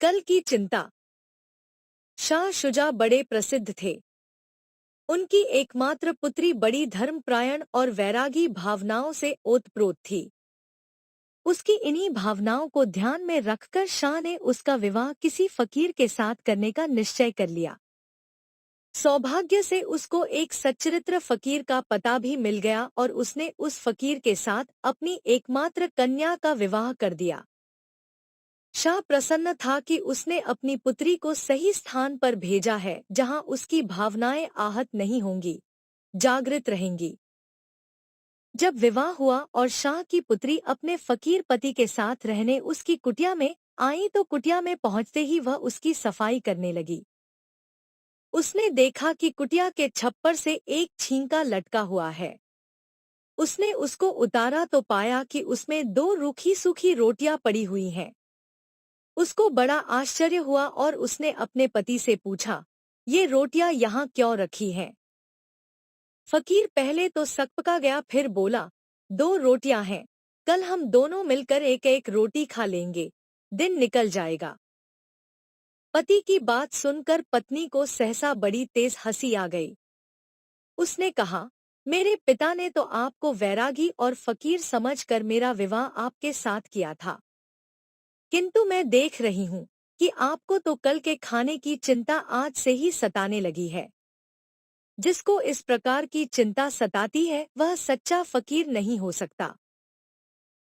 कल की चिंता। शाह शुजा बड़े प्रसिद्ध थे। उनकी एकमात्र पुत्री बड़ी धर्मपरायण और वैरागी भावनाओं से ओतप्रोत थी। उसकी इन्हीं भावनाओं को ध्यान में रखकर शाह ने उसका विवाह किसी फकीर के साथ करने का निश्चय कर लिया। सौभाग्य से उसको एक सच्चरित्र फकीर का पता भी मिल गया और उसने उस फकीर के साथ अपनी एकमात्र कन्या का विवाह कर दिया। शाह प्रसन्न था कि उसने अपनी पुत्री को सही स्थान पर भेजा है जहां उसकी भावनाएं आहत नहीं होंगी, जागृत रहेंगी। जब विवाह हुआ और शाह की पुत्री अपने फकीर पति के साथ रहने उसकी कुटिया में आई तो कुटिया में पहुंचते ही वह उसकी सफाई करने लगी। उसने देखा कि कुटिया के छप्पर से एक छींका लटका हुआ है। उसने उसको उतारा तो पाया कि उसमें दो रूखी सूखी रोटियां पड़ी हुई हैं। उसको बड़ा आश्चर्य हुआ और उसने अपने पति से पूछा, ये रोटियां यहाँ क्यों रखी हैं? फकीर पहले तो सकपका गया, फिर बोला, दो रोटियां हैं, कल हम दोनों मिलकर एक एक रोटी खा लेंगे, दिन निकल जाएगा। पति की बात सुनकर पत्नी को सहसा बड़ी तेज हंसी आ गई। उसने कहा, मेरे पिता ने तो आपको वैरागी और फकीर समझकर मेरा विवाह आपके साथ किया था, किंतु मैं देख रही हूँ कि आपको तो कल के खाने की चिंता आज से ही सताने लगी है। जिसको इस प्रकार की चिंता सताती है वह सच्चा फकीर नहीं हो सकता।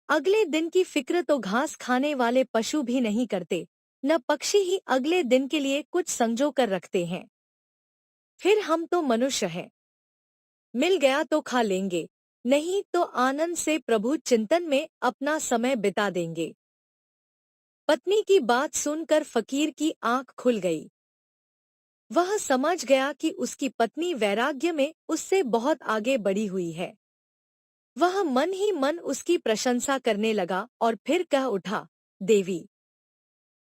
अगले दिन की फिक्र तो घास खाने वाले पशु भी नहीं करते, न पक्षी ही अगले दिन के लिए कुछ संजो कर रखते हैं। फिर हम तो मनुष्य हैं, मिल गया तो खा लेंगे, नहीं तो आनंद से प्रभु चिंतन में अपना समय बिता देंगे। पत्नी की बात सुनकर फकीर की आंख खुल गई। वह समझ गया कि उसकी पत्नी वैराग्य में उससे बहुत आगे बढ़ी हुई है। वह मन ही मन उसकी प्रशंसा करने लगा और फिर कह उठा, देवी,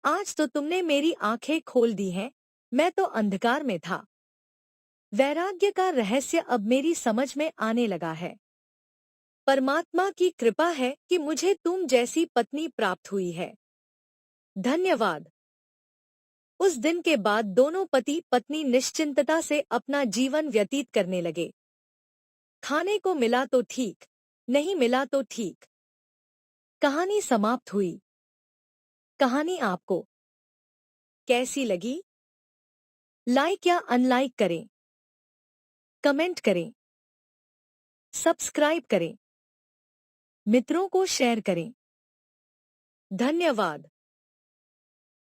आज तो तुमने मेरी आंखें खोल दी हैं, मैं तो अंधकार में था। वैराग्य का रहस्य अब मेरी समझ में आने लगा है। परमात्मा की कृपा है कि मुझे तुम जैसी पत्नी प्राप्त हुई है। धन्यवाद। उस दिन के बाद दोनों पति पत्नी निश्चिंतता से अपना जीवन व्यतीत करने लगे। खाने को मिला तो ठीक, नहीं मिला तो ठीक। कहानी समाप्त हुई। कहानी आपको कैसी लगी? लाइक या अनलाइक करें, कमेंट करें, सब्सक्राइब करें, मित्रों को शेयर करें। धन्यवाद।